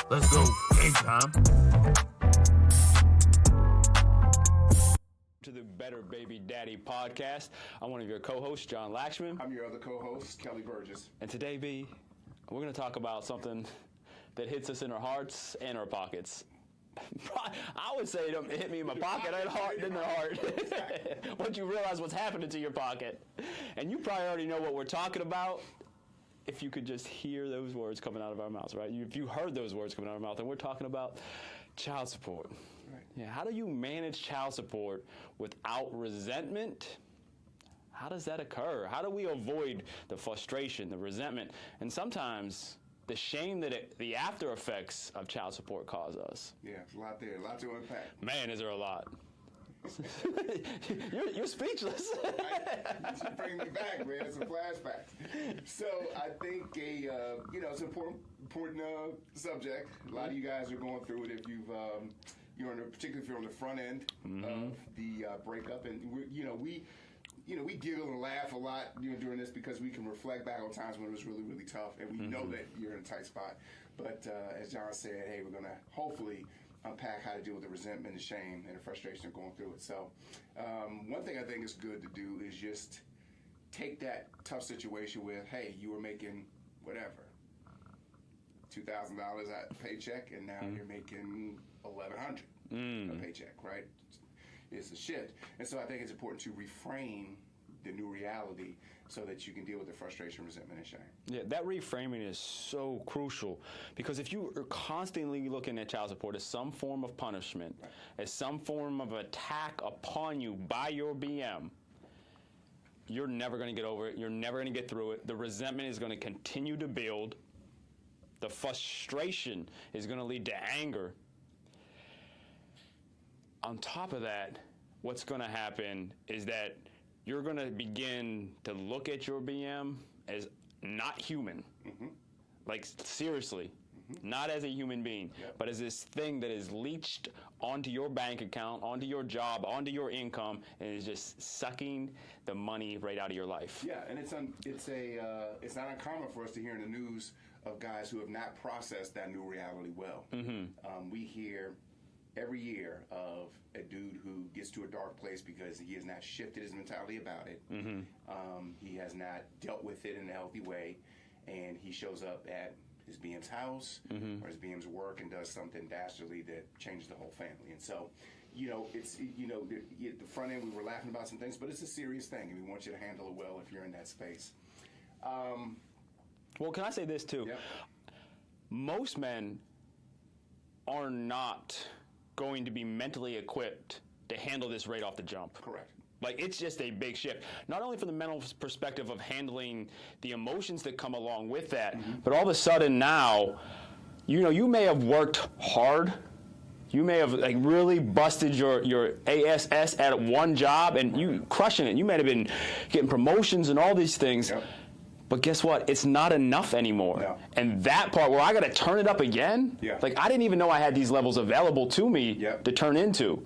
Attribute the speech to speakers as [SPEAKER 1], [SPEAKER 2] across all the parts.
[SPEAKER 1] Let's go. Game time.
[SPEAKER 2] To the Better Baby Daddy podcast. I'm one of your co-hosts, John Laxman.
[SPEAKER 3] I'm your other co-host, Kelly Burgess.
[SPEAKER 2] And today, B, we're going to talk about something that hits us in our hearts and our pockets. I would say it hit me in my pocket than the heart. Once you realize what's happening to your pocket. And you probably already know what we're talking about if you could just hear those words coming out of our mouths, right? If you heard those words coming out of our mouth, and we're talking about child support.
[SPEAKER 3] Right.
[SPEAKER 2] Yeah, how do you manage child support without resentment? How does that occur? How do we avoid the frustration, the resentment, and sometimes the shame that the after effects of child support cause us?
[SPEAKER 3] Yeah, there's a lot there, a lot to unpack.
[SPEAKER 2] Man, is there a lot. you're speechless.
[SPEAKER 3] You should bring me back, man. Some flashbacks. So I think it's an important subject. A lot of you guys are going through it. If particularly if you're on the front end of the breakup, and we giggle and laugh a lot during this because we can reflect back on times when it was really, really tough, and we know that you're in a tight spot. But as John said, hey, we're going to hopefully unpack how to deal with the resentment, the shame, and the frustration of going through it. So one thing I think is good to do is just take that tough situation with, hey, you were making whatever, $2,000 a paycheck, and now you're making $1,100 a paycheck, right? It's a shift. And so I think it's important to reframe the new reality so that you can deal with the frustration, resentment, and shame. Yeah,
[SPEAKER 2] that reframing is so crucial because if you are constantly looking at child support as some form of punishment, right, as some form of attack upon you by your BM, you're never going to get over it. You're never going to get through it. The resentment is going to continue to build. The frustration is going to lead to anger. On top of that, what's going to happen is that you're going to begin to look at your BM as not human. Like, seriously, not as a human being, but as this thing that is leached onto your bank account, onto your job, onto your income, and is just sucking the money right out of your life.
[SPEAKER 3] Yeah, and it's not uncommon for us to hear in the news of guys who have not processed that new reality well. We hear every year of a dude who gets to a dark place because he has not shifted his mentality about it. He has not dealt with it in a healthy way, and he shows up at his BM's house or his BM's work and does something dastardly that changes the whole family. And so, it's the front end we were laughing about some things, but it's a serious thing, and we want you to handle it well if you're in that space.
[SPEAKER 2] Well, can I say this too?
[SPEAKER 3] Yep.
[SPEAKER 2] Most men are not going to be mentally equipped to handle this right off the jump.
[SPEAKER 3] Correct.
[SPEAKER 2] Like, it's just a big shift. Not only from the mental perspective of handling the emotions that come along with that, but all of a sudden now, you may have worked hard. You may have really busted your ASS at one job and you crushing it. You may have been getting promotions and all these things.
[SPEAKER 3] Yep.
[SPEAKER 2] But guess what? It's not enough anymore.
[SPEAKER 3] No.
[SPEAKER 2] And that part where I got to turn it up again, I didn't even know I had these levels available to me to turn into.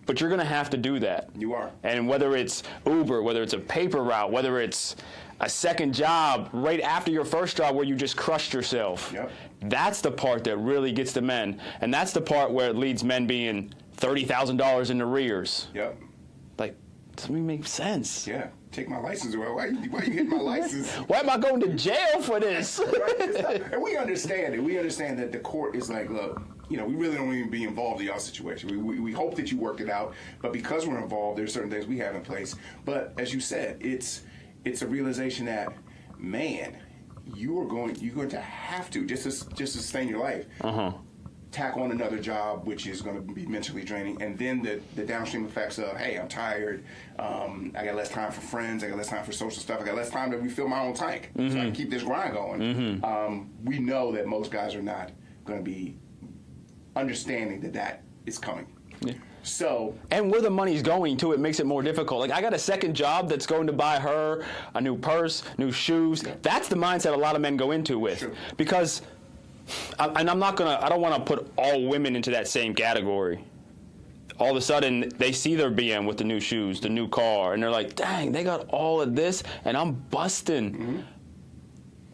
[SPEAKER 2] But you're going to have to do that.
[SPEAKER 3] You are.
[SPEAKER 2] And whether it's Uber, whether it's a paper route, whether it's a second job right after your first job where you just crushed yourself, that's the part that really gets the men. And that's the part where it leads men being $30,000 in arrears. Like, doesn't make sense.
[SPEAKER 3] Yeah. Take my license away. Why you hitting my license?
[SPEAKER 2] Why am I going to jail for this?
[SPEAKER 3] And we understand it. We understand that the court is like, look, we really don't even be involved in y'all situation. We hope that you work it out, but because we're involved, there's certain things we have in place. But as you said, it's a realization that, man, you're going to have to just to sustain your life. Tack on another job, which is going to be mentally draining, and then the downstream effects of, hey, I'm tired, I got less time for friends, I got less time for social stuff, I got less time to refill my own tank, so I can keep this grind going. We know that most guys are not going to be understanding that is coming. So,
[SPEAKER 2] and where the money's going to, it makes it more difficult. Like, I got a second job that's going to buy her a new purse, new shoes. That's the mindset a lot of men go into with, because. And I don't want to put all women into that same category. All of a sudden, they see their BM with the new shoes, the new car, and they're like, dang, they got all of this, and I'm busting.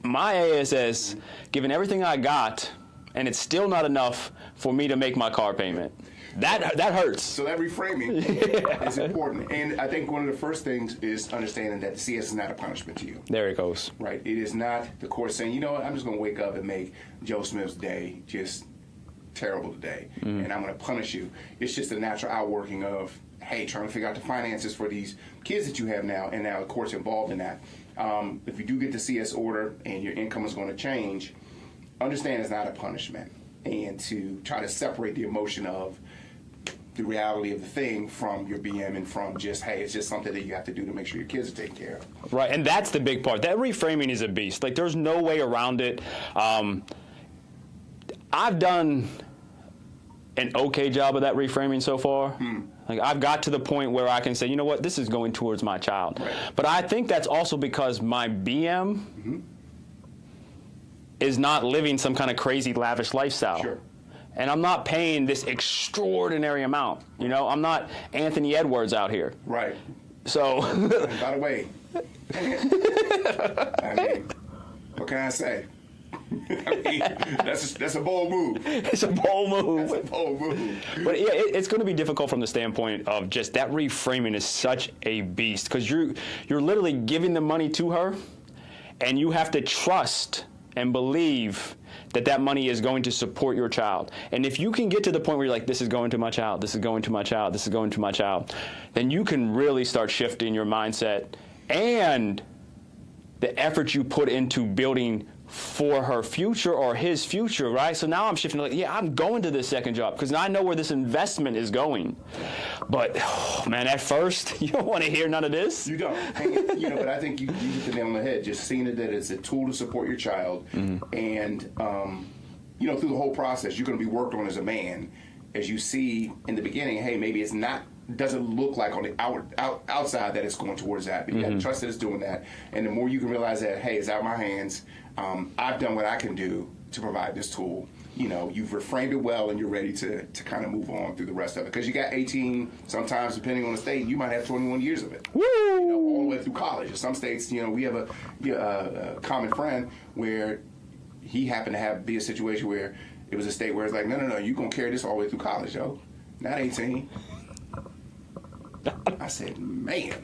[SPEAKER 2] My ASS, given everything I got, and it's still not enough for me to make my car payment. That hurts.
[SPEAKER 3] So that reframing is important. And I think one of the first things is understanding that the CS is not a punishment to you.
[SPEAKER 2] There it goes.
[SPEAKER 3] Right. It is not the court saying, you know what, I'm just going to wake up and make Joe Smith's day just terrible today, and I'm going to punish you. It's just a natural outworking of, hey, trying to figure out the finances for these kids that you have now, and now the court's involved in that. If you do get the CS order and your income is going to change, understand it's not a punishment, and to try to separate the emotion of the reality of the thing from your BM and from just, hey, it's just something that you have to do to make sure your kids are taken care of.
[SPEAKER 2] Right, and that's the big part. That reframing is a beast. Like, there's no way around it. I've done an okay job of that reframing so far. Like, I've got to the point where I can say, you know what, this is going towards my child.
[SPEAKER 3] Right.
[SPEAKER 2] But I think that's also because my BM is not living some kind of crazy lavish lifestyle.
[SPEAKER 3] Sure.
[SPEAKER 2] And I'm not paying this extraordinary amount. You know, I'm not Anthony Edwards out here.
[SPEAKER 3] Right.
[SPEAKER 2] So.
[SPEAKER 3] By the way, I mean, what can I say? I mean, that's a bold move.
[SPEAKER 2] It's a bold move.
[SPEAKER 3] That's a bold move.
[SPEAKER 2] But yeah, it's going to be difficult from the standpoint of just that reframing is such a beast, because you're literally giving the money to her, and you have to trust and believe that that money is going to support your child. And if you can get to the point where you're like, this is going to my child, this is going to my child, this is going to my child, then you can really start shifting your mindset and the effort you put into building for her future or his future, right? So now I'm shifting to like, yeah, I'm going to this second job because now I know where this investment is going. But, oh, man, at first, you don't want to hear none of this.
[SPEAKER 3] You don't. And, you know, but I think you hit the nail on the head, just seeing it that it's a tool to support your child. And, you know, through the whole process, you're going to be worked on as a man as you see in the beginning, hey, maybe it's not, doesn't look like on the outside that it's going towards that, but you have to trust that it's doing that. And the more you can realize that, hey, it's out of my hands, I've done what I can do to provide this tool. You know, you've reframed it well, and you're ready to kind of move on through the rest of it. Because you got 18, sometimes depending on the state, you might have 21 years of it.
[SPEAKER 2] Woo!
[SPEAKER 3] You know, all the way through college. In some states, you know, we have a common friend where he happened to be a situation where it was a state where it's like, no, you're going to carry this all the way through college, yo. Not 18. I said, man.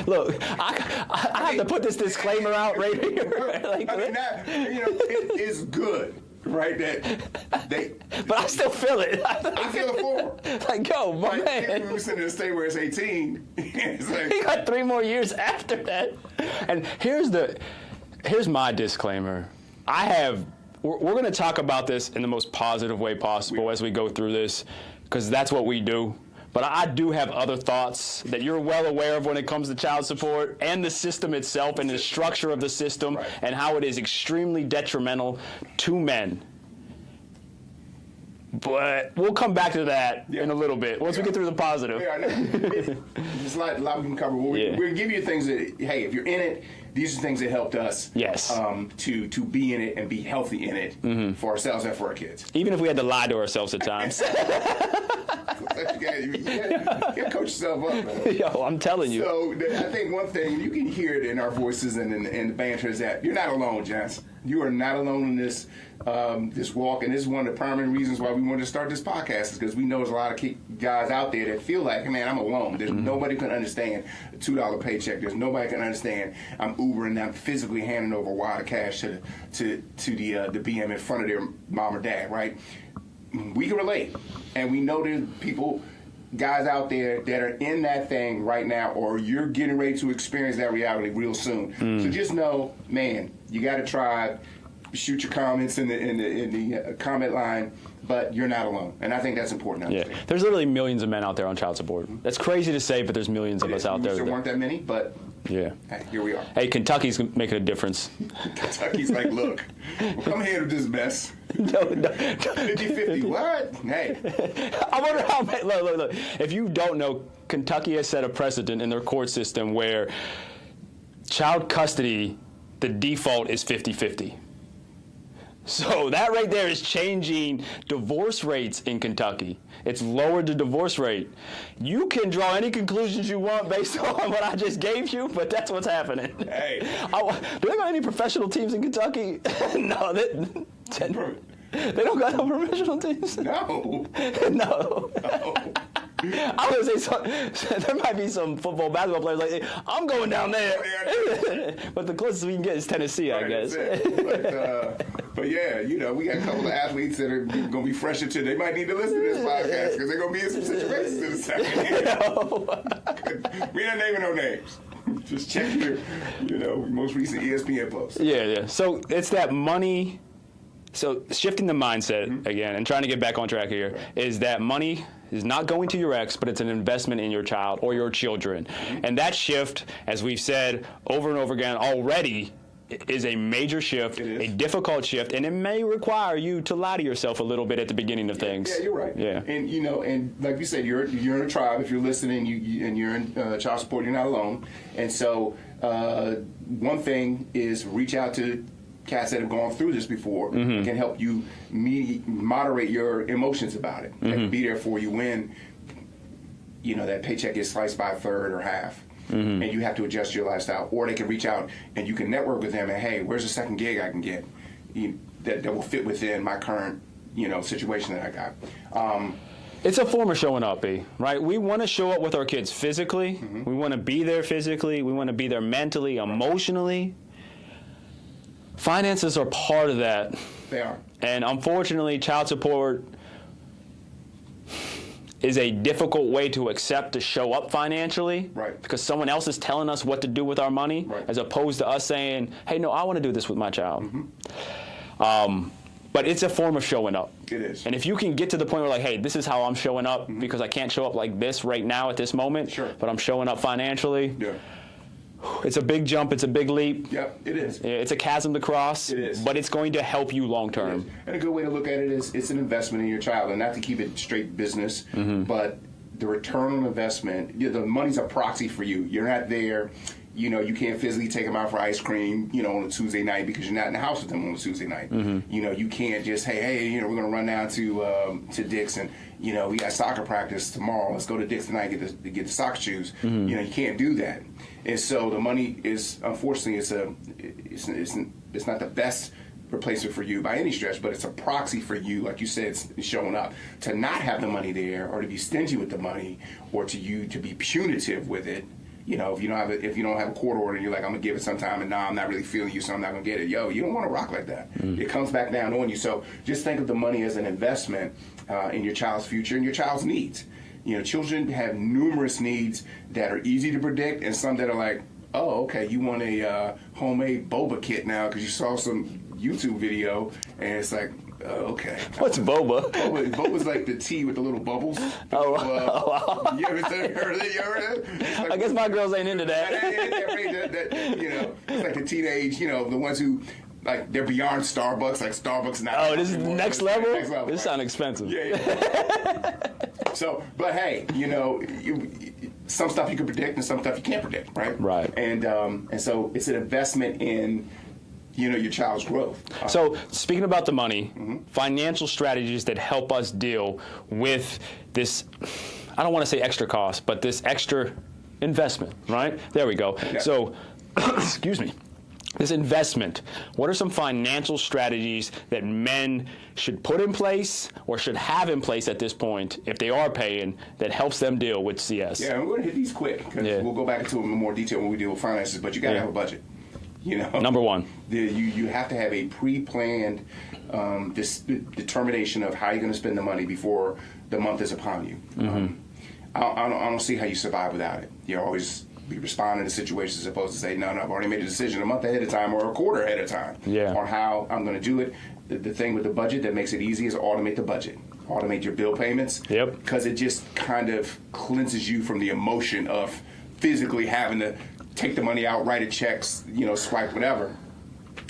[SPEAKER 2] Look, I have to put this disclaimer out right here. Like,
[SPEAKER 3] I mean, that, you know, it is good, right? That they.
[SPEAKER 2] But I still feel it.
[SPEAKER 3] I feel it for him.
[SPEAKER 2] Like, yo, my
[SPEAKER 3] Like,
[SPEAKER 2] man.
[SPEAKER 3] we were sitting in a state where it's 18. It's like,
[SPEAKER 2] He got 3 more years after that. And here's my disclaimer. We're going to talk about this in the most positive way possible as we go through this, because that's what we do. But I do have other thoughts that you're well aware of when it comes to child support and the system itself and the structure of the system,
[SPEAKER 3] right,
[SPEAKER 2] and how it is extremely detrimental to men. But we'll come back to that in a little bit once we get through the positive.
[SPEAKER 3] There's a lot we can cover. We're going to give you things that, hey, if you're in it, these are things that helped us to be in it and be healthy in it for ourselves and for our kids.
[SPEAKER 2] Even if we had to lie to ourselves at times.
[SPEAKER 3] You gotta coach yourself up, man.
[SPEAKER 2] Yo, I'm telling you.
[SPEAKER 3] So I think one thing, you can hear it in our voices and in the banter, is that you're not alone, Jess. You are not alone in this this walk, and this is one of the primary reasons why we wanted to start this podcast, is because we know there's a lot of guys out there that feel like, man, I'm alone. There's nobody can understand a $2 paycheck. There's nobody can understand I'm Ubering and I'm physically handing over a wad of cash to the BM in front of their mom or dad, right? We can relate, and we know there's guys out there that are in that thing right now, or you're getting ready to experience that reality real soon. So just know, man, you got to try. Shoot your comments in the comment line, but you're not alone, and I think that's important to understand.
[SPEAKER 2] There's literally millions of men out there on child support. That's crazy to say, but there's millions of us out there.
[SPEAKER 3] There weren't that many, but hey, here we are.
[SPEAKER 2] Hey, Kentucky's making a difference.
[SPEAKER 3] Kentucky's like, look, we'll come here with this mess.
[SPEAKER 2] No.
[SPEAKER 3] 50-50, what? Hey.
[SPEAKER 2] I wonder how many, look. If you don't know, Kentucky has set a precedent in their court system where child custody, the default is 50-50. So that right there is changing divorce rates in Kentucky. It's lowered the divorce rate. You can draw any conclusions you want based on what I just gave you, but that's what's happening.
[SPEAKER 3] Hey.
[SPEAKER 2] Do they got any professional teams in Kentucky? No. They don't got no professional teams.
[SPEAKER 3] No.
[SPEAKER 2] No.
[SPEAKER 3] No.
[SPEAKER 2] I would say there might be some football, basketball players like, hey, I'm going down there. But the closest we can get is Tennessee, I guess.
[SPEAKER 3] But yeah, we got a couple of athletes that are going to be fresh into. They might need to listen to this podcast because they're going to be in some situations in a second. We ain't naming no names. Just check your, most recent ESPN post.
[SPEAKER 2] Yeah. So it's that money. So shifting the mindset again and trying to get back on track here is that money is not going to your ex, but it's an investment in your child or your children. And that shift, as we've said over and over again already, is a major shift, a difficult shift, and it may require you to lie to yourself a little bit at the beginning of things.
[SPEAKER 3] Yeah, you're right.
[SPEAKER 2] Yeah.
[SPEAKER 3] And, and like you said, you're in a tribe. If you're listening and you're in child support, you're not alone. And so one thing is reach out to cats that have gone through this before can help you moderate your emotions about it. They can be there for you when, that paycheck gets sliced by a third or half. And you have to adjust your lifestyle. Or they can reach out and you can network with them and, hey, where's a second gig I can get that will fit within my current, situation that I got.
[SPEAKER 2] It's a form of showing up, B, right? We want to show up with our kids physically. We want to be there physically. We want to be there mentally, emotionally. Finances are part of that.
[SPEAKER 3] They are.
[SPEAKER 2] And unfortunately, child support is a difficult way to accept to show up financially.
[SPEAKER 3] Right.
[SPEAKER 2] Because someone else is telling us what to do with our money, as opposed to us saying, hey, no, I want to do this with my child. But it's a form of showing up.
[SPEAKER 3] It is.
[SPEAKER 2] And if you can get to the point where, like, hey, this is how I'm showing up because I can't show up like this right now at this moment, but I'm showing up financially.
[SPEAKER 3] Yeah.
[SPEAKER 2] It's a big jump. It's a big leap.
[SPEAKER 3] Yep, it is.
[SPEAKER 2] It's a chasm to cross.
[SPEAKER 3] It is.
[SPEAKER 2] But it's going to help you long term.
[SPEAKER 3] And a good way to look at it is it's an investment in your child, and not to keep it straight business, but the return on investment, the money's a proxy for you. You're not there. You can't physically take them out for ice cream, on a Tuesday night because you're not in the house with them on a Tuesday night. You can't just, hey, we're going to run down to Dick's and, we got soccer practice tomorrow. Let's go to Dick's tonight and get the soccer shoes. You can't do that. And so the money is, unfortunately, it's not the best replacement for you by any stretch, but it's a proxy for you, like you said, it's showing up. To not have the money there, or to be stingy with the money, or to be punitive with it. If you don't have a court order and you're like, I'm gonna give it some time, and I'm not really feeling you, so I'm not gonna get it. You don't want to rock like that. It comes back down on you. So just think of the money as an investment in your child's future and your child's needs. Children have numerous needs that are easy to predict, and some that are like, oh, okay, you want a homemade boba kit now because you saw some YouTube video, and it's like, okay.
[SPEAKER 2] What's boba?
[SPEAKER 3] Boba's like the tea with the little bubbles.
[SPEAKER 2] Oh,
[SPEAKER 3] you ever heard of it? Like,
[SPEAKER 2] I guess my girls ain't into that.
[SPEAKER 3] It's like the teenage, the ones who, like, they're beyond Starbucks, like Starbucks now.
[SPEAKER 2] Oh, this is next level?
[SPEAKER 3] Next level.
[SPEAKER 2] This sounds expensive.
[SPEAKER 3] Yeah. So, but hey, some stuff you can predict and some stuff you can't predict, right?
[SPEAKER 2] Right.
[SPEAKER 3] And so it's an investment in, your child's growth.
[SPEAKER 2] So speaking about the money, financial strategies that help us deal with this, I don't want to say extra cost, but this extra investment, right? There we go. Yeah. So, excuse me. This investment, what are some financial strategies that men should put in place or should have in place at this point, if they are paying, that helps them deal with CS?
[SPEAKER 3] Yeah, and we're going to hit these quick because we'll go back into them in more detail when we deal with finances, but you got to have a budget.
[SPEAKER 2] Number one.
[SPEAKER 3] You have to have a pre-planned determination of how you're going to spend the money before the month is upon you. I don't see how you survive without it. You always be responding to situations as opposed to say, no, I've already made a decision a month ahead of time or a quarter ahead of time on how I'm going to do it. The thing with the budget that makes it easy is automate the budget. Automate your bill payments. Yep. Because it just kind of cleanses you from the emotion of physically having to take the money out, write a checks, swipe, whatever.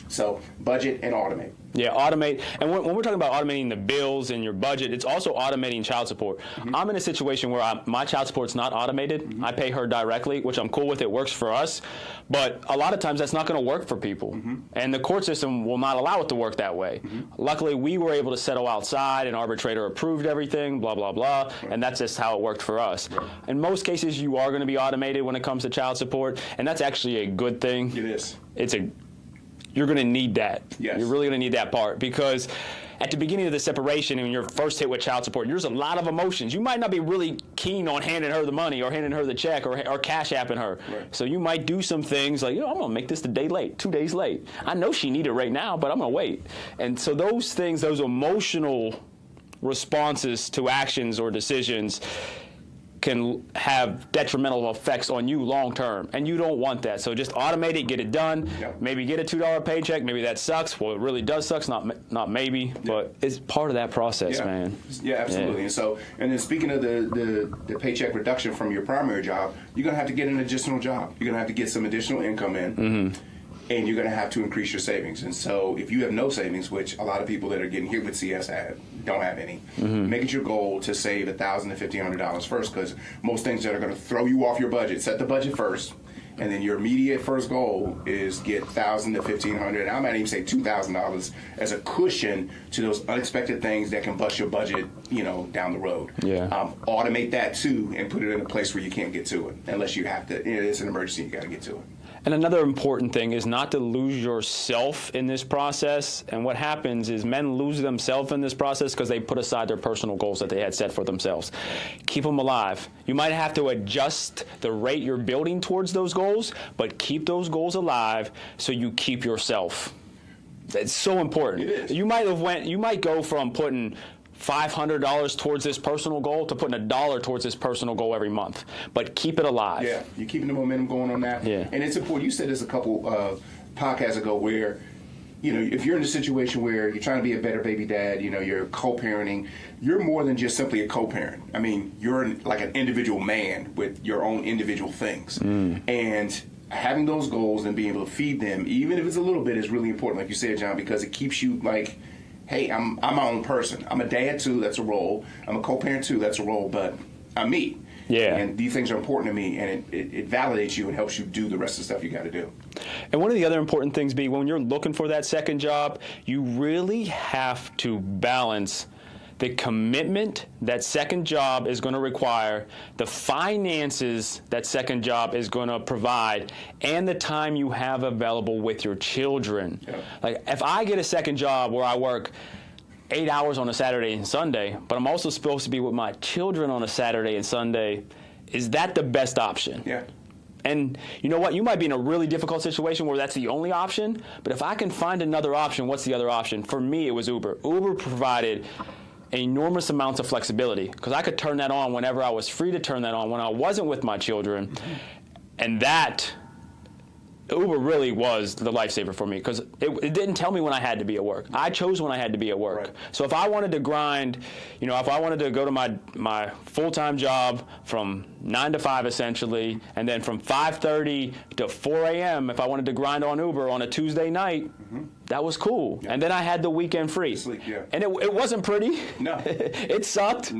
[SPEAKER 3] So budget and automate.
[SPEAKER 2] Yeah, automate. And when we're talking about automating the bills and your budget, it's also automating child support. I'm in a situation where my child support's not automated. I pay her directly, which I'm cool with. It works for us. But a lot of times that's not going to work for people. And the court system will not allow it to work that way. Luckily, we were able to settle outside. An arbitrator approved everything, blah, blah, blah. And that's just how it worked for us. In most cases, you are going to be automated when it comes to child support. And that's actually a good thing.
[SPEAKER 3] It is.
[SPEAKER 2] you're going to need that.
[SPEAKER 3] Yes.
[SPEAKER 2] You're really going to need that part, because at the beginning of the separation and when you're first hit with child support, there's a lot of emotions. You might not be really keen on handing her the money or handing her the check or cash apping her.
[SPEAKER 3] Right.
[SPEAKER 2] So you might do some things like, I'm going to make this a day late, 2 days late. I know she needs it right now, but I'm going to wait. And so those things, those emotional responses to actions or decisions can have detrimental effects on you long term, and you don't want that. So just automate it, get it done.
[SPEAKER 3] Yep.
[SPEAKER 2] Maybe get a $2 paycheck. Maybe that sucks. Well, it really does suck. Not maybe, but it's part of that process, man.
[SPEAKER 3] Yeah, absolutely.
[SPEAKER 2] Yeah.
[SPEAKER 3] And then speaking of the paycheck reduction from your primary job, you're gonna have to get an additional job. You're gonna have to get some additional income in. And you're going to have to increase your savings. And so if you have no savings, which a lot of people that are getting hit with CS don't have any, make it your goal to save $1,000 to $1,500 first, because most things that are going to throw you off your budget, set the budget first, and then your immediate first goal is get $1,000 to $1,500. I might even say $2,000 as a cushion to those unexpected things that can bust your budget, down the road.
[SPEAKER 2] Yeah.
[SPEAKER 3] Automate that too, and put it in a place where you can't get to it, unless you have to. It's an emergency, you got to get to it.
[SPEAKER 2] And another important thing is not to lose yourself in this process. And what happens is men lose themselves in this process because they put aside their personal goals that they had set for themselves. Keep them alive. You might have to adjust the rate you're building towards those goals, but keep those goals alive so you keep yourself. It's so important.
[SPEAKER 3] It is.
[SPEAKER 2] You might go from putting $500 towards this personal goal to putting $1 towards this personal goal every month, but keep it alive.
[SPEAKER 3] Yeah, you're keeping the momentum going on that.
[SPEAKER 2] Yeah.
[SPEAKER 3] And it's important. You said this a couple podcasts ago where, if you're in a situation where you're trying to be a better baby dad, you're co-parenting, you're more than just simply a co-parent. I mean, you're like an individual man with your own individual things. And having those goals and being able to feed them, even if it's a little bit, is really important, like you said, John, because it keeps you like, hey, I'm my own person. I'm a dad too, that's a role. I'm a co-parent too, that's a role, but I'm me.
[SPEAKER 2] Yeah.
[SPEAKER 3] And these things are important to me, and it validates you and helps you do the rest of the stuff you got to do.
[SPEAKER 2] And one of the other important things be when you're looking for that second job, you really have to balance the commitment that second job is going to require, the finances that second job is going to provide, and the time you have available with your children.
[SPEAKER 3] Yeah.
[SPEAKER 2] Like if I get a second job where I work 8 hours on a Saturday and Sunday, but I'm also supposed to be with my children on a Saturday and Sunday, is that the best option?
[SPEAKER 3] Yeah.
[SPEAKER 2] And you know what? You might be in a really difficult situation where that's the only option, but if I can find another option, what's the other option? For me, it was Uber. Uber provided enormous amounts of flexibility because I could turn that on whenever I was free to turn that on when I wasn't with my children. And that Uber really was the lifesaver for me because it didn't tell me when I had to be at work. I chose when I had to be at work.
[SPEAKER 3] Right.
[SPEAKER 2] So if I wanted to grind, if I wanted to go to my full-time job from 9 to 5 essentially, and then from 5:30 to 4 a.m. if I wanted to grind on Uber on a Tuesday night, that was cool. Yeah. And then I had the weekend free.
[SPEAKER 3] Sleep, yeah.
[SPEAKER 2] And it wasn't pretty.
[SPEAKER 3] No.
[SPEAKER 2] It sucked,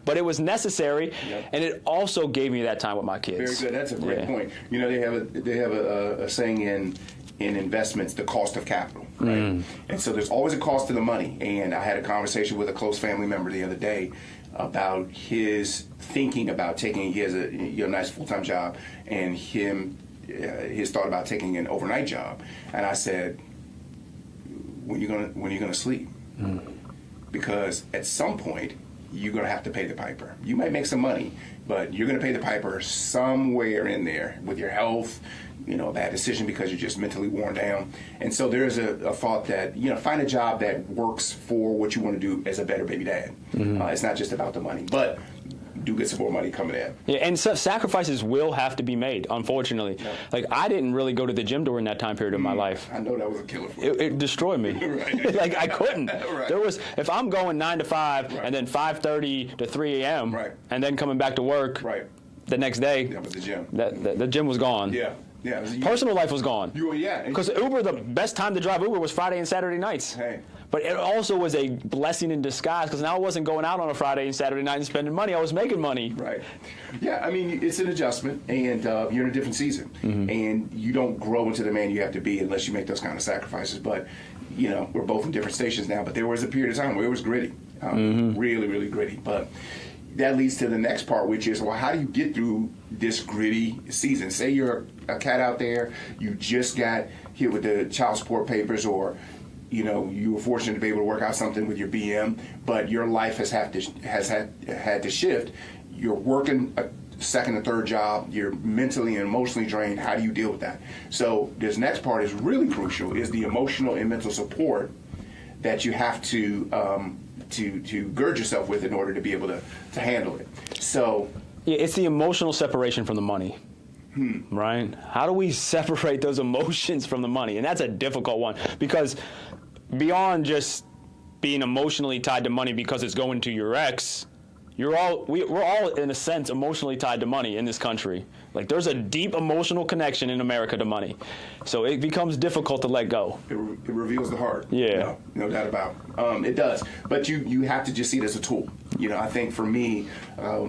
[SPEAKER 2] but it was necessary.
[SPEAKER 3] Yeah.
[SPEAKER 2] And it also gave me that time with my kids.
[SPEAKER 3] Very good. That's a great point. They have a saying in investments, the cost of capital, right? And so there's always a cost to the money. And I had a conversation with a close family member the other day about his thinking about he has a nice full-time job, and his thought about taking an overnight job. And I said, when are you gonna sleep? Because at some point you're gonna have to pay the piper. You might make some money, but you're gonna pay the piper somewhere in there with your health, a bad decision because you're just mentally worn down. And so there's a thought that, find a job that works for what you want to do as a better baby dad. It's not just about the money, but do get some more money coming in.
[SPEAKER 2] Yeah, and so sacrifices will have to be made, unfortunately. Yeah. Like, I didn't really go to the gym during that time period of my life.
[SPEAKER 3] I know that was a killer for you.
[SPEAKER 2] It destroyed me.
[SPEAKER 3] Right.
[SPEAKER 2] Like, I couldn't.
[SPEAKER 3] Right.
[SPEAKER 2] If I'm going 9 to 5
[SPEAKER 3] right.
[SPEAKER 2] and then 5:30 to 3 a.m.
[SPEAKER 3] right.
[SPEAKER 2] and then coming back to work
[SPEAKER 3] right.
[SPEAKER 2] the next day,
[SPEAKER 3] that was the gym.
[SPEAKER 2] The gym was gone.
[SPEAKER 3] Yeah. Yeah.
[SPEAKER 2] Personal life was gone.
[SPEAKER 3] Yeah.
[SPEAKER 2] Because Uber, the best time to drive Uber was Friday and Saturday nights.
[SPEAKER 3] Hey.
[SPEAKER 2] But it also was a blessing in disguise because now I wasn't going out on a Friday and Saturday night and spending money. I was making money.
[SPEAKER 3] Right. Yeah, I mean, it's an adjustment, and you're in a different season. And you don't grow into the man you have to be unless you make those kind of sacrifices. But, we're both in different stations now. But there was a period of time where it was gritty, really, really gritty. But, that leads to the next part, which is, well, how do you get through this gritty season? Say you're a cat out there, you just got hit with the child support papers, or you were fortunate to be able to work out something with your BM, but your life has had to shift. You're working a second or third job. You're mentally and emotionally drained. How do you deal with that? So this next part is really crucial: is the emotional and mental support that you have to gird yourself with in order to be able to handle it. So
[SPEAKER 2] yeah, it's the emotional separation from the money. Right? How do we separate those emotions from the money? And that's a difficult one, because beyond just being emotionally tied to money because it's going to your ex, we're all in a sense emotionally tied to money in this country. Like, there's a deep emotional connection in America to money, so it becomes difficult to let go.
[SPEAKER 3] It reveals the heart.
[SPEAKER 2] Yeah,
[SPEAKER 3] no doubt about it. It does, but you have to just see it as a tool. I think for me,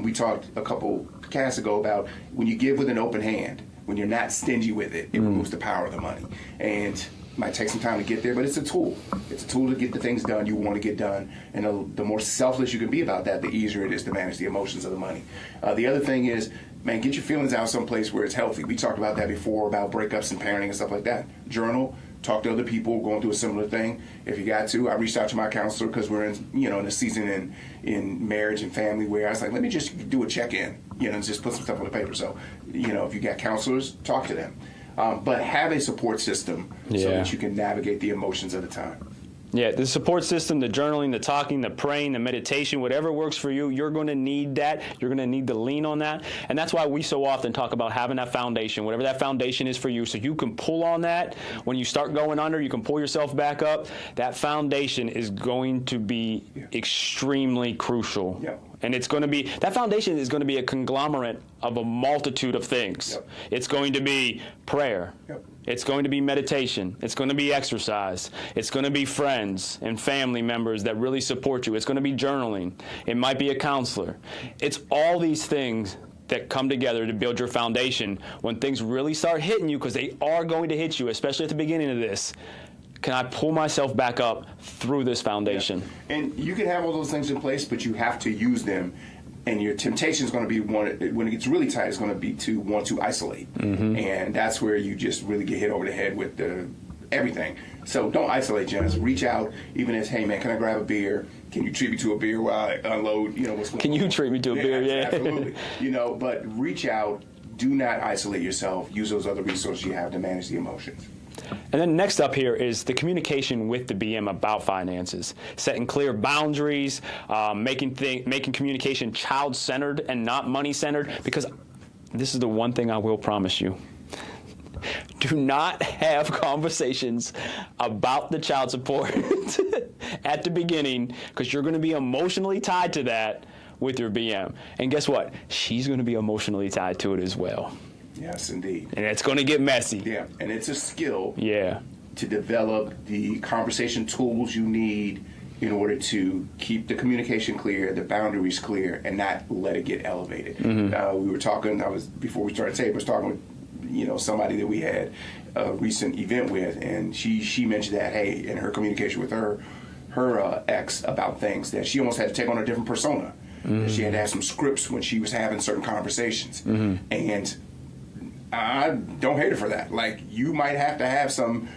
[SPEAKER 3] we talked a couple casts ago about when you give with an open hand, when you're not stingy with it, it removes the power of the money. And it might take some time to get there, but it's a tool. It's a tool to get the things done you want to get done. And the more selfless you can be about that, the easier it is to manage the emotions of the money. The other thing is, man, get your feelings out someplace where it's healthy. We talked about that before, about breakups and parenting and stuff like that. Journal, talk to other people going through a similar thing. If you got to, I reached out to my counselor because we're in a season in marriage and family where I was like, let me just do a check-in, and just put some stuff on the paper. So, if you got counselors, talk to them. But have a support system so that you can navigate the emotions of the time.
[SPEAKER 2] Yeah, the support system, the journaling, the talking, the praying, the meditation, whatever works for you, you're going to need that. You're going to need to lean on that. And that's why we so often talk about having that foundation, whatever that foundation is for you, so you can pull on that. When you start going under, you can pull yourself back up. That foundation is going to be extremely crucial.
[SPEAKER 3] Yep.
[SPEAKER 2] And that foundation is going to be a conglomerate of a multitude of things.
[SPEAKER 3] Yep.
[SPEAKER 2] It's going to be prayer.
[SPEAKER 3] Yep.
[SPEAKER 2] It's going to be meditation. It's going to be exercise. It's going to be friends and family members that really support you. It's going to be journaling. It might be a counselor. It's all these things that come together to build your foundation when things really start hitting you, because they are going to hit you, especially at the beginning of this. Can I pull myself back up through this foundation?
[SPEAKER 3] Yeah. And you can have all those things in place, but you have to use them. And your temptation is going to be, when it gets really tight, it's going to be to want to isolate. Mm-hmm. And that's where you just really get hit over the head with everything. So don't isolate, Janice. Reach out, even as, hey, man, can I grab a beer? Can you treat me to a beer while I unload, what's going on?
[SPEAKER 2] Can you treat me to a beer? Yeah.
[SPEAKER 3] Absolutely. But reach out. Do not isolate yourself. Use those other resources you have to manage the emotions.
[SPEAKER 2] And then next up here is the communication with the BM about finances, setting clear boundaries, making communication child-centered and not money-centered, because this is the one thing I will promise you. Do not have conversations about the child support at the beginning, because you're going to be emotionally tied to that with your BM. And guess what? She's going to be emotionally tied to it as well.
[SPEAKER 3] Yes, indeed.
[SPEAKER 2] And it's going to get messy.
[SPEAKER 3] Yeah, and it's a skill.
[SPEAKER 2] Yeah.
[SPEAKER 3] To develop the conversation tools you need in order to keep the communication clear, the boundaries clear, and not let it get elevated. Mm-hmm. We were talking. Before we started tape, I was talking with somebody that we had a recent event with, and she mentioned that, hey, in her communication with her ex about things, that she almost had to take on a different persona. Mm-hmm. She had to have some scripts when she was having certain conversations, and I don't hate her for that. Like, you might have to have some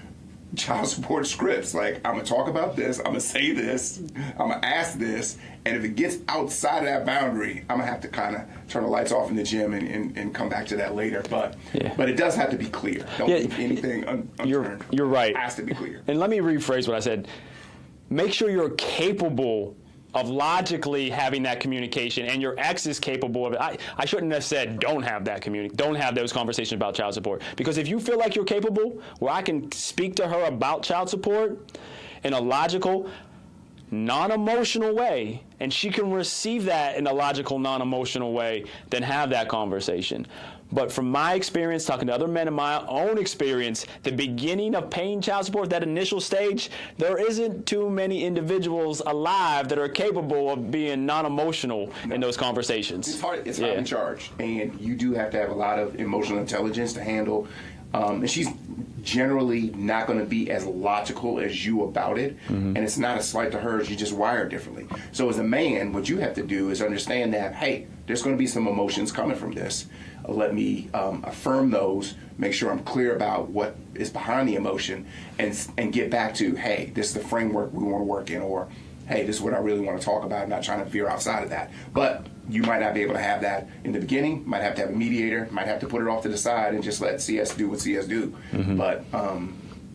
[SPEAKER 3] child support scripts. Like, I'm going to talk about this, I'm going to say this, I'm going to ask this, and if it gets outside of that boundary, I'm going to have to kind of turn the lights off in the gym and come back to that later. But it does have to be clear. Don't leave anything unturned.
[SPEAKER 2] You're right.
[SPEAKER 3] It has to be clear.
[SPEAKER 2] And let me rephrase what I said. Make sure you're capable of logically having that communication, and your ex is capable of it. I shouldn't have said don't have those conversations about child support, because if you feel like you're capable, where I can speak to her about child support in a logical, non-emotional way, and she can receive that in a logical, non-emotional way, then have that conversation. But from my experience, talking to other men in my own experience, the beginning of paying child support, that initial stage, there isn't too many individuals alive that are capable of being non-emotional in those conversations.
[SPEAKER 3] It's highly charged, and you do have to have a lot of emotional intelligence to handle. And she's generally not going to be as logical as you about it, and it's not a slight to her. You just wired differently. So as a man, what you have to do is understand that, hey, there's going to be some emotions coming from this. Let me affirm those, make sure I'm clear about what is behind the emotion, and get back to, hey, this is the framework we want to work in, or hey, this is what I really want to talk about. I'm not trying to veer outside of that. But you might not be able to have that in the beginning. Might have to have a mediator. Might have to put it off to the side and just let CS do what CS do. But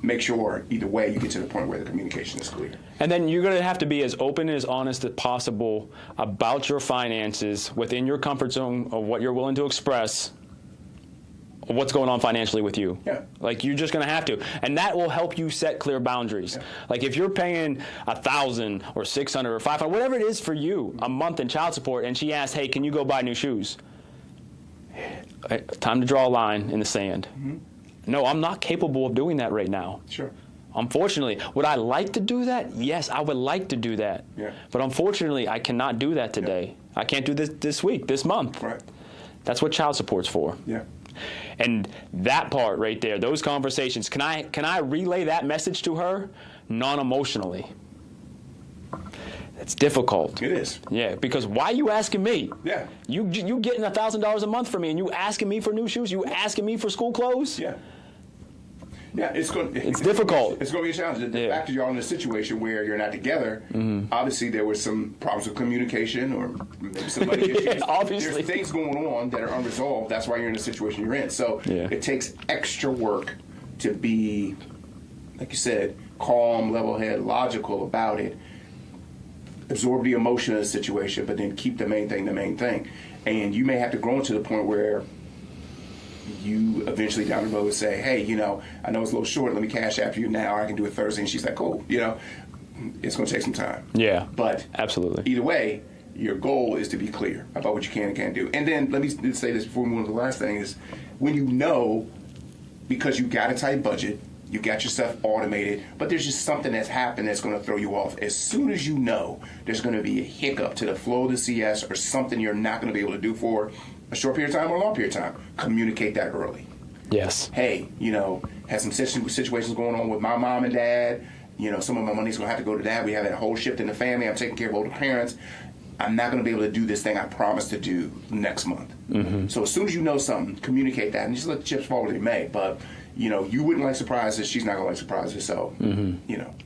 [SPEAKER 3] make sure either way you get to the point where the communication is clear.
[SPEAKER 2] And then you're going to have to be as open and as honest as possible about your finances within your comfort zone of what you're willing to express, of what's going on financially with you.
[SPEAKER 3] Yeah.
[SPEAKER 2] Like, you're just going to have to. And that will help you set clear boundaries.
[SPEAKER 3] Yeah.
[SPEAKER 2] Like, if you're paying $1,000 or $600 or $500, whatever it is for you, a month in child support, and she asks, hey, can you go buy new shoes? Time to draw a line in the sand. No, I'm not capable of doing that right now.
[SPEAKER 3] Sure.
[SPEAKER 2] Unfortunately, would I like to do that? Yes, I would like to do that.
[SPEAKER 3] Yeah.
[SPEAKER 2] But unfortunately, I cannot do that today. I can't do this week, this month.
[SPEAKER 3] Right.
[SPEAKER 2] That's what child support's for.
[SPEAKER 3] Yeah.
[SPEAKER 2] And that part right there, those conversations, can I relay that message to her non-emotionally? It's difficult.
[SPEAKER 3] It is.
[SPEAKER 2] Yeah, because why are you asking me?
[SPEAKER 3] Yeah.
[SPEAKER 2] You getting $1,000 a month from me, and you asking me for new shoes? You asking me for school clothes?
[SPEAKER 3] Yeah. Yeah, it's
[SPEAKER 2] difficult.
[SPEAKER 3] It's going to be a challenge. The fact that you're in a situation where you're not together, obviously there was some problems with communication or maybe some money issues.
[SPEAKER 2] Yeah, obviously.
[SPEAKER 3] There's things going on that are unresolved. That's why you're in the situation you're in. So it takes extra work to be, like you said, calm, level-headed, logical about it, absorb the emotion of the situation, but then keep the main thing. And you may have to grow to the point where you eventually down the road say, hey, I know it's a little short. Let me cash app you now. I can do it Thursday. And she's like, cool. It's going to take some time.
[SPEAKER 2] Yeah.
[SPEAKER 3] But
[SPEAKER 2] absolutely.
[SPEAKER 3] Either way, your goal is to be clear about what you can and can't do. And then let me say this before we move on to the last thing is when you know, because you got a tight budget, you got your stuff automated, but there's just something that's happened that's going to throw you off. As soon as you know there's going to be a hiccup to the flow of the CS or something you're not going to be able to do for a short period of time or a long period of time, communicate that early.
[SPEAKER 2] Yes.
[SPEAKER 3] Hey, had some situations going on with my mom and dad. Some of my money's going to have to go to dad. We have that whole shift in the family. I'm taking care of older parents. I'm not going to be able to do this thing I promised to do next month. So as soon as you know something, communicate that and just let the chips fall where they may. But, you wouldn't like surprises. She's not going to like surprises. So,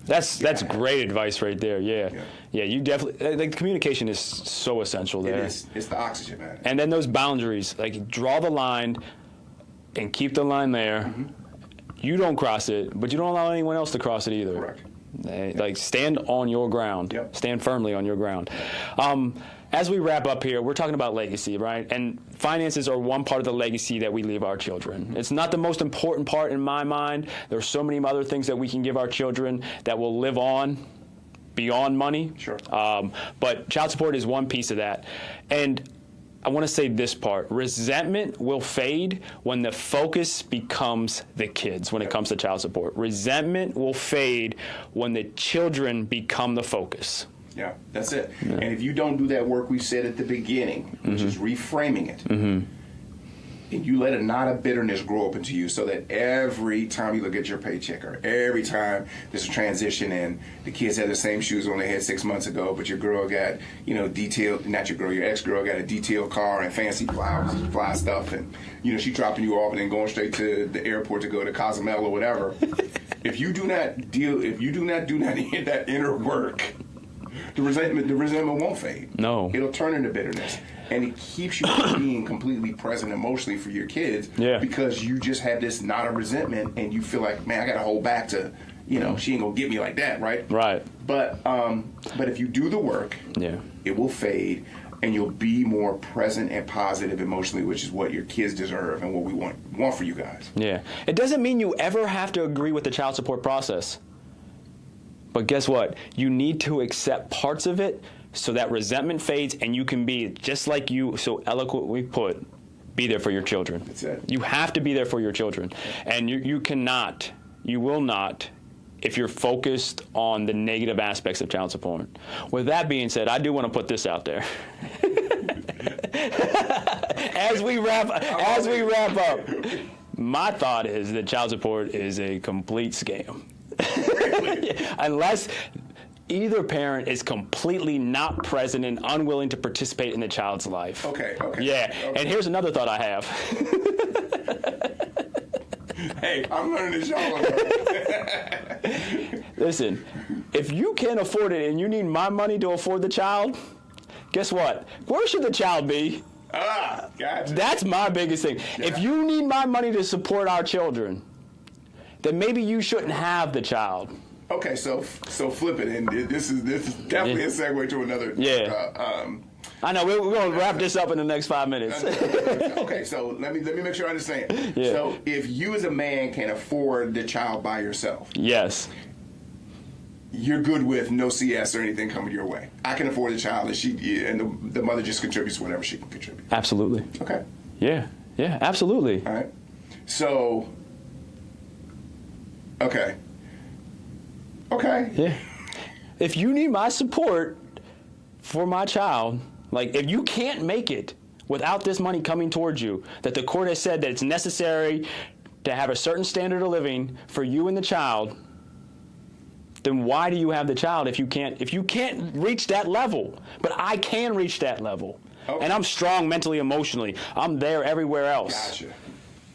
[SPEAKER 2] That's great advice right there. Yeah. You definitely, the communication is so essential there.
[SPEAKER 3] It is. It's the oxygen, man.
[SPEAKER 2] And then those boundaries, like draw the line and keep the line there. You don't cross it, but you don't allow anyone else to cross it either.
[SPEAKER 3] Correct.
[SPEAKER 2] Like stand on your ground.
[SPEAKER 3] Yep.
[SPEAKER 2] Stand firmly on your ground. As we wrap up here, we're talking about legacy, right? And finances are one part of the legacy that we leave our children. It's not the most important part in my mind. There's so many other things that we can give our children that will live on beyond money.
[SPEAKER 3] Sure.
[SPEAKER 2] But child support is one piece of that. And I want to say this part. Resentment will fade when the focus becomes the kids when it comes to child support. Resentment will fade when the children become the focus.
[SPEAKER 3] Yeah, that's it. Yeah. And if you don't do that work we said at the beginning, which is reframing it, and you let a knot of bitterness grow up into you so that every time you look at your paycheck or every time there's a transition and the kids had the same shoes on they had 6 months ago, but your girl got, detailed, not your girl, your ex-girl got a detailed car and fancy flowers and fly stuff and, she dropping you off and then going straight to the airport to go to Cozumel or whatever. If you do not do that inner work, the resentment won't fade.
[SPEAKER 2] No.
[SPEAKER 3] It'll turn into bitterness. And it keeps you from being completely present emotionally for your kids because you just have this knot of resentment and you feel like, man, I got to hold back to, she ain't going to get me like that, right?
[SPEAKER 2] Right.
[SPEAKER 3] But if you do the work, it will fade and you'll be more present and positive emotionally, which is what your kids deserve and what we want for you guys.
[SPEAKER 2] Yeah. It doesn't mean you ever have to agree with the child support process. But guess what? You need to accept parts of it so that resentment fades and you can be, just like you so eloquently put, be there for your children.
[SPEAKER 3] That's it.
[SPEAKER 2] You have to be there for your children. And you will not, if you're focused on the negative aspects of child support. With that being said, I do want to put this out there. As we wrap up, My thought is that child support is a complete scam. Unless either parent is completely not present and unwilling to participate in the child's life.
[SPEAKER 3] Okay.
[SPEAKER 2] Yeah,
[SPEAKER 3] okay.
[SPEAKER 2] and here's another thought I have.
[SPEAKER 3] Hey, I'm learning this, y'all.
[SPEAKER 2] Listen, if you can't afford it and you need my money to afford the child, guess what? Where should the child be?
[SPEAKER 3] Gotcha.
[SPEAKER 2] That's my biggest thing. Yeah. If you need my money to support our children, then maybe you shouldn't have the child.
[SPEAKER 3] Okay, so flip it, and this is definitely a segue to another.
[SPEAKER 2] Yeah. I know we're going to wrap this up in the next 5 minutes.
[SPEAKER 3] Okay, so let me make sure I understand.
[SPEAKER 2] Yeah.
[SPEAKER 3] So if you as a man can afford the child by yourself,
[SPEAKER 2] yes,
[SPEAKER 3] you're good with no CS or anything coming your way. I can afford the child, and the mother just contributes whatever she can contribute.
[SPEAKER 2] Absolutely.
[SPEAKER 3] Okay.
[SPEAKER 2] Yeah, absolutely.
[SPEAKER 3] All right. So. Okay.
[SPEAKER 2] Yeah. If you need my support for my child, like if you can't make it without this money coming towards you, that the court has said that it's necessary to have a certain standard of living for you and the child, then why do you have the child if you can't reach that level? But I can reach that level. Okay. And I'm strong mentally, emotionally. I'm there everywhere else.
[SPEAKER 3] Gotcha.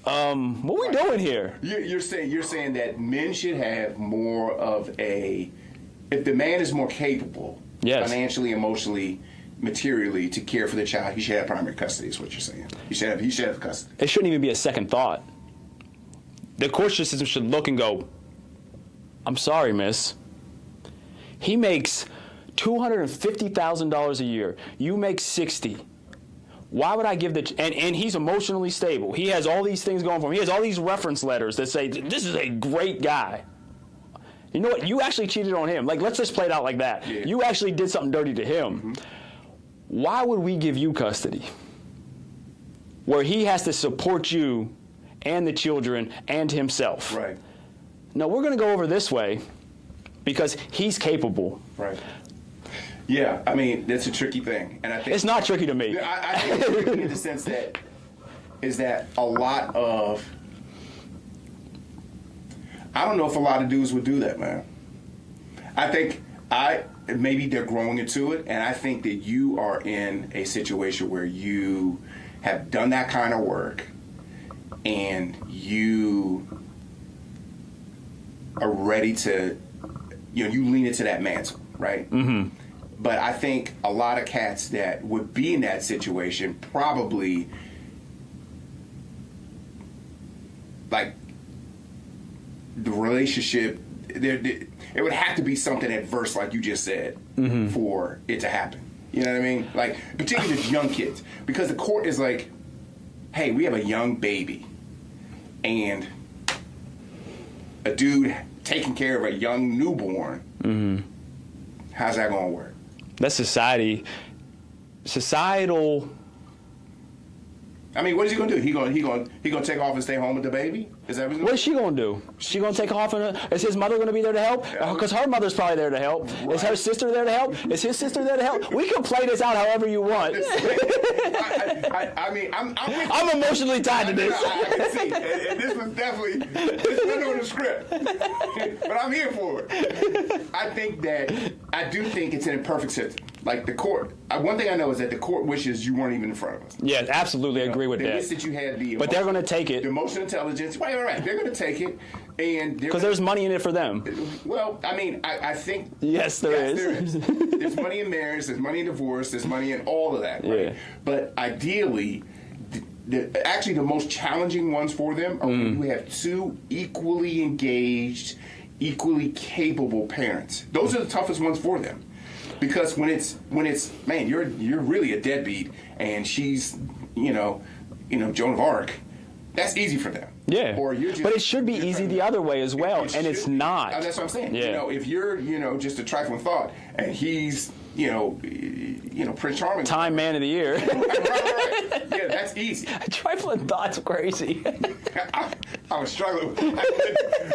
[SPEAKER 2] What we doing here?
[SPEAKER 3] You're saying that men should have more of a, if the man is more capable,
[SPEAKER 2] yes,
[SPEAKER 3] financially, emotionally, materially, to care for the child, he should have primary custody. Is what you're saying? He should have custody.
[SPEAKER 2] It shouldn't even be a second thought. The court system should look and go, I'm sorry, miss. He makes $250,000 a year. You make $60,000. Why would I give and he's emotionally stable. He has all these things going for him. He has all these reference letters that say, this is a great guy. You know what? You actually cheated on him. Like, let's just play it out like that. Yeah. You actually did something dirty to him. Mm-hmm. Why would we give you custody? Where he has to support you and the children and himself.
[SPEAKER 3] Right.
[SPEAKER 2] No, we're going to go over this way because he's capable.
[SPEAKER 3] Right. Yeah, I mean, that's a tricky thing. And I think
[SPEAKER 2] it's not tricky to me.
[SPEAKER 3] I think it's tricky in the sense that a lot of, I don't know if a lot of dudes would do that, man. I think maybe they're growing into it, and I think that you are in a situation where you have done that kind of work, and you are ready to, you lean into that mantle, right? Mm-hmm. But I think a lot of cats that would be in that situation probably, like, the relationship, it would have to be something adverse, like you just said, mm-hmm, for it to happen. You know what I mean? Like, particularly with young kids. Because the court is like, hey, we have a young baby, and a dude taking care of a young newborn, mm-hmm, how's that going to work?
[SPEAKER 2] That's societal.
[SPEAKER 3] I mean, what is he gonna do? He gonna take off and stay home with the baby? Is that
[SPEAKER 2] what is she gonna do? She gonna take off and is his mother gonna be there to help? Because her mother's probably there to help. Right. Is her sister there to help? Is his sister there to help? We can play this out however you want.
[SPEAKER 3] I mean,
[SPEAKER 2] I'm emotionally tied to this.
[SPEAKER 3] I can see, and this was definitely not on the script, but I'm here for it. I do think it's in a perfect system. Like the court, one thing I know is that the court wishes you weren't even in front of us.
[SPEAKER 2] Yeah, absolutely agree with that.
[SPEAKER 3] They wish that you had
[SPEAKER 2] but they're going to take it.
[SPEAKER 3] The emotional intelligence. Right. They're going to take it, and
[SPEAKER 2] because there's money in it for them.
[SPEAKER 3] Well, I mean, I think
[SPEAKER 2] yes, there is.
[SPEAKER 3] There's money in marriage. There's money in divorce. There's money in all of that. Right? Yeah. But ideally, actually, the most challenging ones for them are when you have two equally engaged, equally capable parents. Those are the toughest ones for them. Because when it's man, you're really a deadbeat, and she's Joan of Arc, that's easy for them.
[SPEAKER 2] Yeah.
[SPEAKER 3] Or
[SPEAKER 2] but it should be easy the other way as well, and it's not.
[SPEAKER 3] That's what I'm saying.
[SPEAKER 2] Yeah.
[SPEAKER 3] If you're just a trifling thought, and he's Prince Charming,
[SPEAKER 2] Time Man of the Year.
[SPEAKER 3] right. Yeah, that's easy.
[SPEAKER 2] Trifling thought's crazy.
[SPEAKER 3] I was struggling.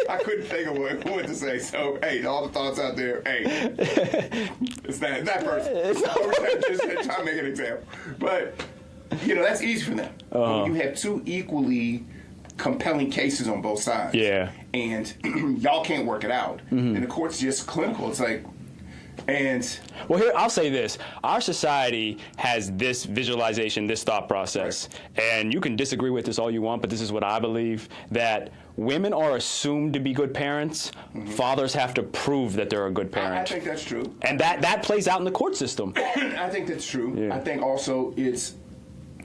[SPEAKER 3] I couldn't think of what to say. So, hey, all the thoughts out there, hey, it's that person. Just trying to make an example. But, that's easy for them. You have two equally compelling cases on both sides.
[SPEAKER 2] Yeah.
[SPEAKER 3] And y'all can't work it out. And the court's just clinical. It's like, and
[SPEAKER 2] well, here, I'll say this. Our society has this visualization, this thought process, and you can disagree with this all you want, but this is what I believe, that women are assumed to be good parents. Fathers have to prove that they're a good parent.
[SPEAKER 3] I think that's true.
[SPEAKER 2] And that plays out in the court system.
[SPEAKER 3] I think that's true.
[SPEAKER 2] Yeah.
[SPEAKER 3] I think also it's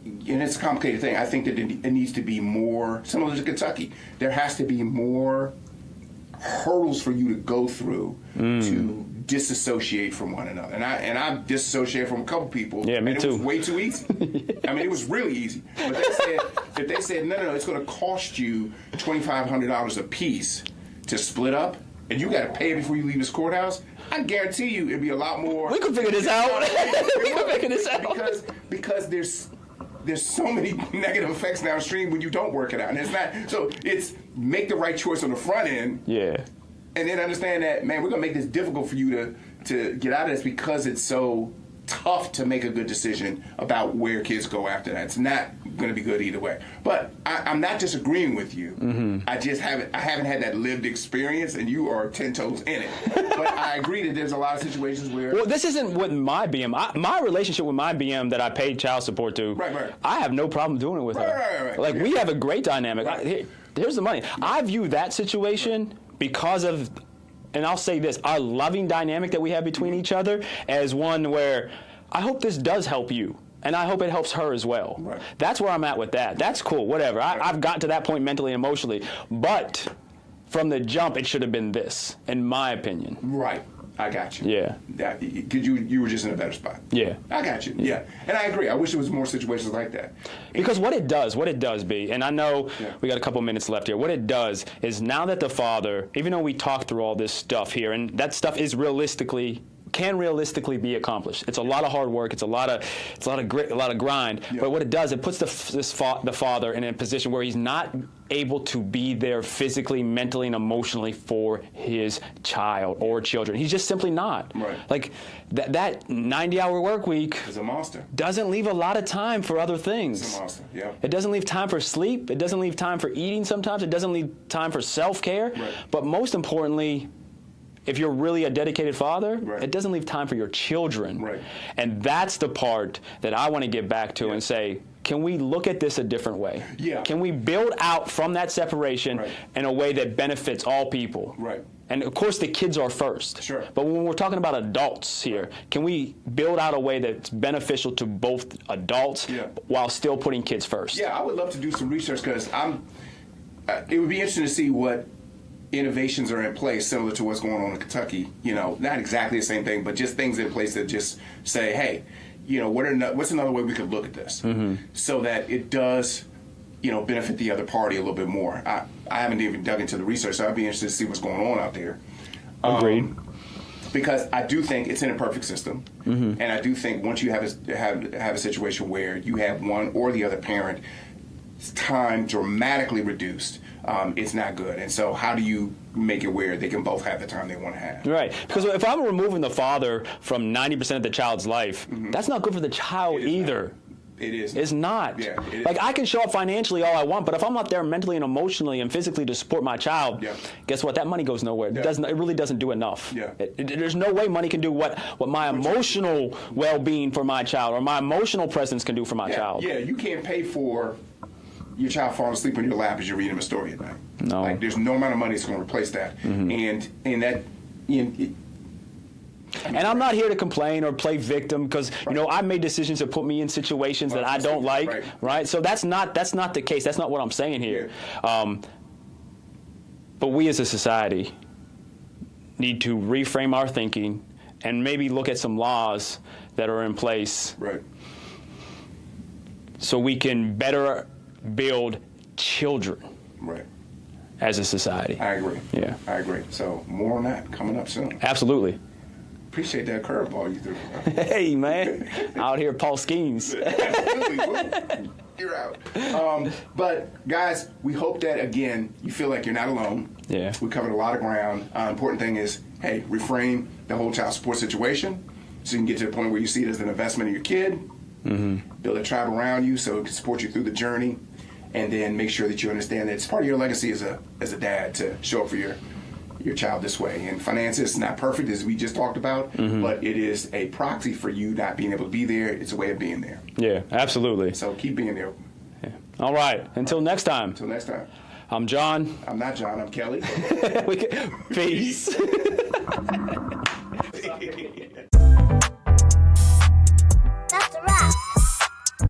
[SPEAKER 3] a complicated thing. I think that it needs to be more, similar to Kentucky, there has to be more hurdles for you to go through to disassociate from one another. And I disassociated from a couple people.
[SPEAKER 2] Yeah, me
[SPEAKER 3] and
[SPEAKER 2] too.
[SPEAKER 3] It was way too easy. I mean, it was really easy. But if they said, no, it's going to cost you $2,500 a piece to split up, and you got to pay it before you leave this courthouse, I guarantee you it'd be a lot more.
[SPEAKER 2] We can figure this out. We can figure this out.
[SPEAKER 3] Because there's so many negative effects downstream when you don't work it out. And it's not, so it's make the right choice on the front end.
[SPEAKER 2] Yeah.
[SPEAKER 3] And then understand that, man, we're going to make this difficult for you to get out of this because it's so tough to make a good decision about where kids go after that. It's not going to be good either way. But I'm not disagreeing with you. I just haven't had that lived experience, and you are 10 toes in it. But I agree that there's a lot of situations where...
[SPEAKER 2] Well, this isn't with my BM. My relationship with my BM that I paid child support to,
[SPEAKER 3] Right.
[SPEAKER 2] I have no problem doing it with her.
[SPEAKER 3] Right.
[SPEAKER 2] Like, we have a great dynamic.
[SPEAKER 3] Right.
[SPEAKER 2] Here's the money. I view that situation because of, and I'll say this, our loving dynamic that we have between each other as one where I hope this does help you. And I hope it helps her as well.
[SPEAKER 3] Right.
[SPEAKER 2] That's where I'm at with that. That's cool, whatever. I've gotten to that point mentally and emotionally. But from the jump, it should have been this, in my opinion.
[SPEAKER 3] Right. I got you.
[SPEAKER 2] Yeah.
[SPEAKER 3] Because you were just in a better spot.
[SPEAKER 2] Yeah.
[SPEAKER 3] I got you. Yeah. And I agree. I wish there was more situations like that.
[SPEAKER 2] Because what it does, B, and I know we got a couple minutes left here, what it does is now that the father, even though we talked through all this stuff here, and that stuff is can realistically be accomplished. It's a lot of hard work. It's a lot of grit, a lot of grind.
[SPEAKER 3] Yeah.
[SPEAKER 2] But what it does, it puts the father in a position where he's not able to be there physically, mentally, and emotionally for his child or children. He's just simply not.
[SPEAKER 3] Right.
[SPEAKER 2] Like that 90-hour work week
[SPEAKER 3] It's a monster.
[SPEAKER 2] doesn't leave a lot of time for other things.
[SPEAKER 3] It's a monster. Yeah.
[SPEAKER 2] It doesn't leave time for sleep. It doesn't leave time for eating sometimes. It doesn't leave time for self-care.
[SPEAKER 3] Right.
[SPEAKER 2] But most importantly, if you're really a dedicated father,
[SPEAKER 3] Right.
[SPEAKER 2] it doesn't leave time for your children.
[SPEAKER 3] Right.
[SPEAKER 2] And that's the part that I want to get back to and say, can we look at this a different way?
[SPEAKER 3] Yeah.
[SPEAKER 2] Can we build out from that separation
[SPEAKER 3] Right.
[SPEAKER 2] in a way that benefits all people?
[SPEAKER 3] Right.
[SPEAKER 2] And of course, the kids are first.
[SPEAKER 3] Sure.
[SPEAKER 2] But when we're talking about adults here, can we build out a way that's beneficial to both adults while still putting kids first?
[SPEAKER 3] Yeah, I would love to do some research because it would be interesting to see what innovations are in place similar to what's going on in Kentucky. You know, not exactly the same thing, but just things in place that just say, hey, you know, what's another way we could look at this so that it does, you know, benefit the other party a little bit more. I haven't even dug into the research, so I'd be interested to see what's going on out there.
[SPEAKER 2] Agreed.
[SPEAKER 3] Because I do think it's an imperfect system, and I do think once you have a situation where you have one or the other parent, time dramatically reduced, it's not good. And so, how do you make it where they can both have the time they want to have?
[SPEAKER 2] Right. Because if I'm removing the father from 90% of the child's life, that's not good for the child either.
[SPEAKER 3] It is.
[SPEAKER 2] It's not.
[SPEAKER 3] Yeah, it is.
[SPEAKER 2] Like, I can show up financially all I want, but if I'm not there mentally and emotionally and physically to support my child, guess what? That money goes nowhere.
[SPEAKER 3] Yeah.
[SPEAKER 2] It really doesn't do enough.
[SPEAKER 3] Yeah.
[SPEAKER 2] There's no way money can do what my emotional well-being for my child or my emotional presence can do for my child.
[SPEAKER 3] Yeah, you can't pay for your child falling asleep on your lap as you're reading him a story at night.
[SPEAKER 2] No.
[SPEAKER 3] Like, there's no amount of money that's going to replace that. And that,
[SPEAKER 2] And I'm not here to complain or play victim because, you know, I made decisions that put me in situations that I don't like, right? So that's not the case. That's not what I'm saying here. But we as a society need to reframe our thinking and maybe look at some laws that are in place so we can better build children as a society.
[SPEAKER 3] I agree.
[SPEAKER 2] Yeah.
[SPEAKER 3] I agree. So more on that coming up soon.
[SPEAKER 2] Absolutely.
[SPEAKER 3] Appreciate that curveball you threw.
[SPEAKER 2] Hey, man. Out here, Paul Schemes.
[SPEAKER 3] Absolutely. You're out. But, guys, we hope that, again, you feel like you're not alone.
[SPEAKER 2] Yeah.
[SPEAKER 3] We covered a lot of ground. Important thing is, hey, reframe the whole child support situation so you can get to the point where you see it as an investment in your kid. Build a tribe around you so it can support you through the journey. and then make sure that you understand that it's part of your legacy as a dad to show up for your child this way. And finances is not perfect, as we just talked about, but it is a proxy for you not being able to be there. It's a way of being there.
[SPEAKER 2] Yeah, absolutely.
[SPEAKER 3] So keep being there.
[SPEAKER 2] Yeah. All right. Until next time.
[SPEAKER 3] Until next time.
[SPEAKER 2] I'm John.
[SPEAKER 3] I'm not John. I'm Kelly.
[SPEAKER 2] Peace.